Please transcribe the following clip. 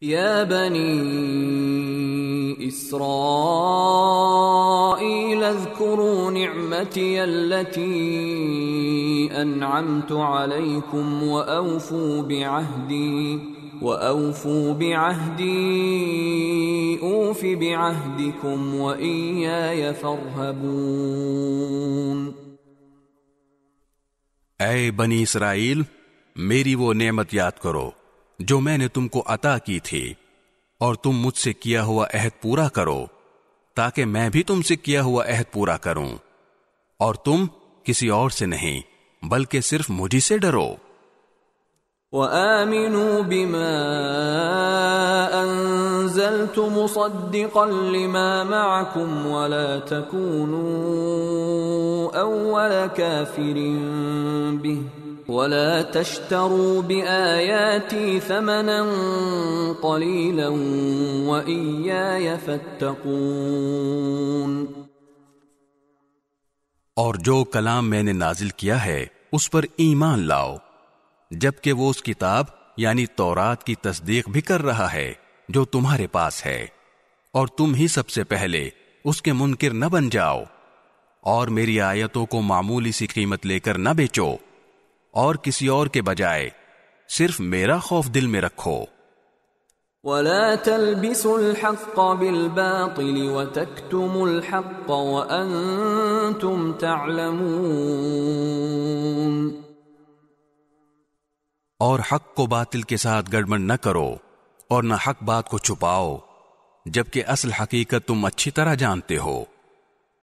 يا بني إسرائيل اذكروا نعمتي التي أنعمت عليكم وأوفوا بعهدي أوف بعهدكم وإياي فارهبون۔ اے بنی اسرائیل، میری وہ نعمت یاد کرو جو میں نے تم کو عطا کی تھی، اور تم مجھ سے کیا ہوا عہد پورا کرو تاکہ میں بھی تم سے کیا ہوا عہد پورا کروں، اور تم کسی اور سے نہیں بلکہ صرف مجھی سے ڈرو۔ وآمنوا بما أنزلت مصدقا لما معكم ولا تكونوا أول كافر به ولا تشتروا بآياتي ثمنا قليلا وإياي فاتقون۔ اور جو کلام میں نے نازل کیا ہے اس پر ایمان لاؤ، جبکہ وہ اس کتاب یعنی تورات کی تصدیق بھی کر رہا ہے جو تمہارے پاس ہے، اور تم ہی سب سے پہلے اس کے منکر نہ بن جاؤ، اور میری آیتوں کو معمولی سی قیمت لے کر نہ بیچو، اور کسی اور کے بجائے صرف میرا خوف دل میں رکھو۔ ولا تلبسوا الحق بالباطل وتكتموا الحق وأنتم تعلمون۔ اور حق کو باطل کے ساتھ گڑبڑ نہ کرو اور نہ حق بات کو چھپاؤ، جبکہ اصل حقیقت تم اچھی طرح جانتے ہو۔